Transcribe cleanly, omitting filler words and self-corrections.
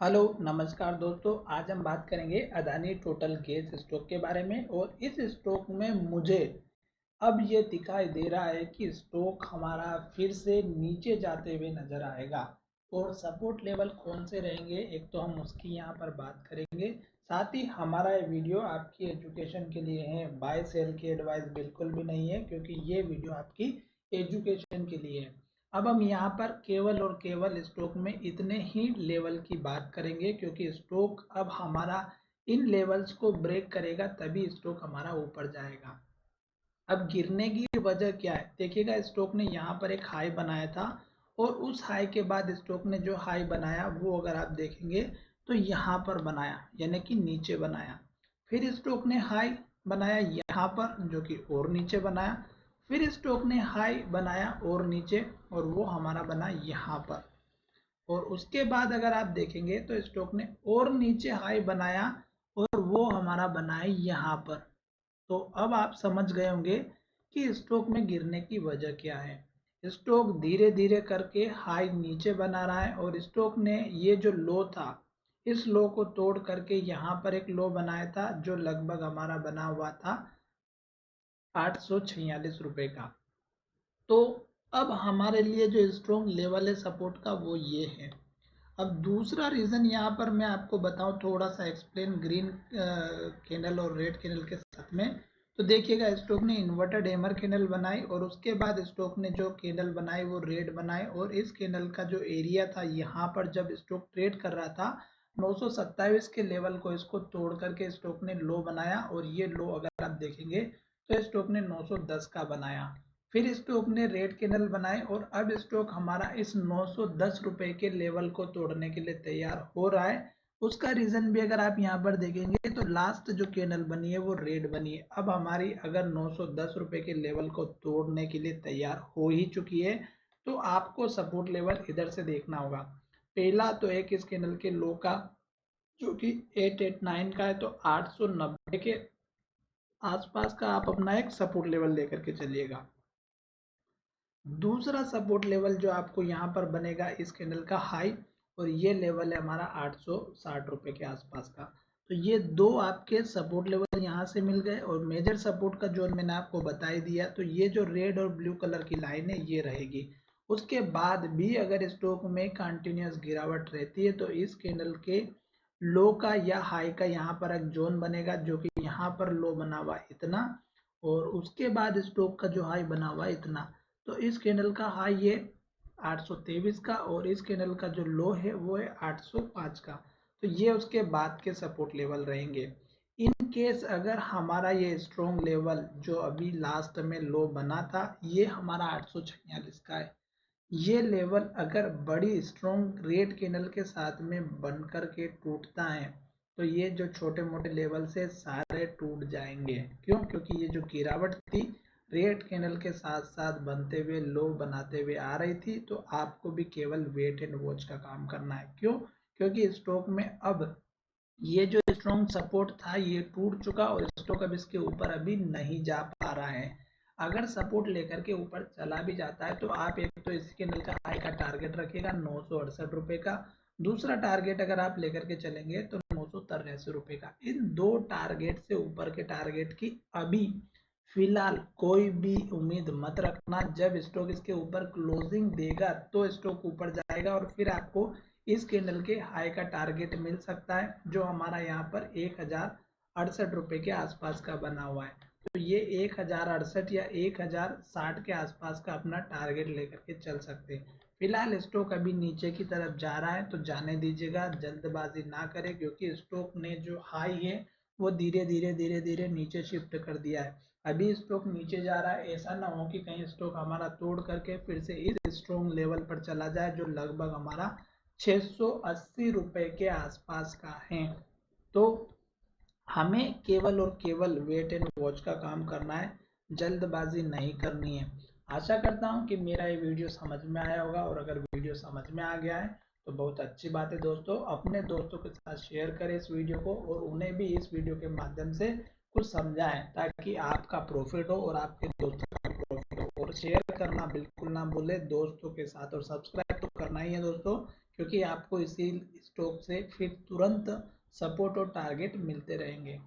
Hello नमस्कार दोस्तों। आज हम बात करेंगे अदानी टोटल गैस स्टॉक के बारे में। और इस स्टॉक में मुझे अब ये दिखाई दे रहा है कि स्टॉक हमारा फिर से नीचे जाते हुए नजर आएगा। और सपोर्ट लेवल कौन से रहेंगे एक तो हम उसकी यहाँ पर बात करेंगे। साथ ही हमारा ये वीडियो आपकी एजुकेशन के लिए है, बाय सेल की एडवाइस बिल्कुल भी नहीं है, क्योंकि ये वीडियो आपकी एजुकेशन के लिए है। अब हम यहाँ पर केवल और केवल स्टॉक में इतने ही लेवल की बात करेंगे, क्योंकि स्टॉक अब हमारा इन लेवल्स को ब्रेक करेगा तभी स्टॉक हमारा ऊपर जाएगा। अब गिरने की वजह क्या है देखिएगा, स्टॉक ने यहाँ पर एक हाई बनाया था और उस हाई के बाद स्टॉक ने जो हाई बनाया वो अगर आप देखेंगे तो यहाँ पर बनाया, यानी कि नीचे बनाया। फिर स्टॉक ने हाई बनाया यहाँ पर, जो कि और नीचे बनाया। फिर स्टॉक ने हाई बनाया और नीचे, और वो हमारा बना यहाँ पर। और उसके बाद अगर आप देखेंगे तो स्टॉक ने और नीचे हाई बनाया और वो हमारा बना है यहाँ पर। तो अब आप समझ गए होंगे कि स्टॉक में गिरने की वजह क्या है। स्टॉक धीरे धीरे करके हाई नीचे बना रहा है और स्टॉक ने ये जो लो था इस लो को तोड़ करके यहाँ पर एक लो बनाया था, जो लगभग हमारा बना हुआ था 846 रुपए का। तो अब हमारे लिए जो स्ट्रॉन्ग लेवल है सपोर्ट का वो ये है। अब दूसरा रीजन यहाँ पर मैं आपको बताऊं, थोड़ा सा एक्सप्लेन ग्रीन कैंडल और रेड कैंडल के साथ में। तो देखिएगा, स्टॉक ने इन्वर्टेड हैमर कैंडल बनाई और उसके बाद स्टॉक ने जो कैंडल बनाई वो रेड बनाई। और इस कैंडल का जो एरिया था यहाँ पर जब स्टॉक ट्रेड कर रहा था 927 के लेवल को इसको तोड़ करके स्टॉक ने लो बनाया। और ये लो अगर आप देखेंगे तो स्टॉक ने 910 का बनाया। फिर स्टॉक ने रेड कैंडल बनाए और अब स्टॉक हमारा इस 910 रुपए के लेवल को तोड़ने के लिए तैयार हो रहा है। उसका रीजन भी अगर आप यहाँ पर देखेंगे तो लास्ट जो कैंडल बनी है वो रेड बनी है। अब हमारी अगर 910 रुपए के लेवल को तोड़ने के लिए तैयार हो ही चुकी है, तो आपको सपोर्ट लेवल इधर से देखना होगा। पहला तो एक इस कैंडल के लो का, जो कि 889 का है, तो 890 के आसपास का आप अपना एक सपोर्ट लेवल लेकर के चलिएगा। दूसरा सपोर्ट लेवल जो आपको यहाँ पर बनेगा इस कैंडल का हाई, और ये लेवल है हमारा 860 रुपए के आसपास का। तो ये दो आपके सपोर्ट लेवल यहाँ से मिल गए। और मेजर सपोर्ट का जोन मैंने आपको बता ही दिया, तो ये जो रेड और ब्लू कलर की लाइन है ये रहेगी। उसके बाद भी अगर स्टॉक में कंटिन्यूस गिरावट रहती है तो इस कैंडल के लो का या हाई का यहाँ पर एक जोन बनेगा, जो कि यहाँ पर लो बना हुआ इतना, और उसके बाद स्टॉक का जो हाई बना हुआ इतना। तो इस कैंडल का हाई है 823 का और इस कैंडल का जो लो है वो है 805 का। तो ये उसके बाद के सपोर्ट लेवल रहेंगे। इन केस अगर हमारा ये स्ट्रॉन्ग लेवल जो अभी लास्ट में लो बना था ये हमारा 846 का है, ये लेवल अगर बड़ी स्ट्रॉन्ग रेड कैंडल के साथ में बन कर के टूटता है तो ये जो छोटे मोटे लेवल से सारे टूट जाएंगे। क्यों? क्योंकि ये जो गिरावट थी रेड कैंडल के साथ साथ बनते हुए लो बनाते हुए आ रही थी। तो आपको भी केवल वेट एंड वॉच का काम करना है। क्यों? क्योंकि स्टॉक में अब ये जो स्ट्रॉन्ग सपोर्ट था ये टूट चुका और स्टॉक अब इसके ऊपर अभी नहीं जा पा रहा है। अगर सपोर्ट लेकर के ऊपर चला भी जाता है तो आप एक तो इस कैंडल का हाई का टारगेट रखिएगा 968 रुपए का। दूसरा टारगेट अगर आप लेकर के चलेंगे तो 983 रुपए का। इन दो टारगेट से ऊपर के टारगेट की अभी फिलहाल कोई भी उम्मीद मत रखना। जब स्टॉक इसके ऊपर क्लोजिंग देगा तो स्टॉक ऊपर जाएगा और फिर आपको इस कैंडल के हाई का टारगेट मिल सकता है, जो हमारा यहाँ पर 1068 रुपए के आसपास का बना हुआ है। तो ये 1068 या 1060 के आसपास का अपना टारगेट लेकर के चल सकते हैं। फिलहाल स्टॉक अभी नीचे की तरफ जा रहा है तो जाने दीजिएगा, जल्दबाजी ना करें, क्योंकि स्टॉक ने जो हाई है वो धीरे धीरे धीरे धीरे नीचे शिफ्ट कर दिया है। अभी स्टॉक नीचे जा रहा है, ऐसा ना हो कि कहीं स्टॉक हमारा तोड़ करके फिर से इस स्ट्रॉन्ग लेवल पर चला जाए जो लगभग हमारा 680 रुपए के आसपास का है। तो हमें केवल और केवल वेट एंड वॉच का काम करना है, जल्दबाजी नहीं करनी है। आशा करता हूं कि मेरा ये वीडियो समझ में आया होगा, और अगर वीडियो समझ में आ गया है तो बहुत अच्छी बात है दोस्तों। अपने दोस्तों के साथ शेयर करें इस वीडियो को और उन्हें भी इस वीडियो के माध्यम से कुछ समझाएं, ताकि आपका प्रॉफिट हो और आपके दोस्तों का प्रॉफिट हो। और शेयर करना बिल्कुल ना भूले दोस्तों के साथ, और सब्सक्राइब तो करना ही है दोस्तों, क्योंकि आपको इसी स्टॉक से फिर तुरंत सपोर्ट और टारगेट मिलते रहेंगे।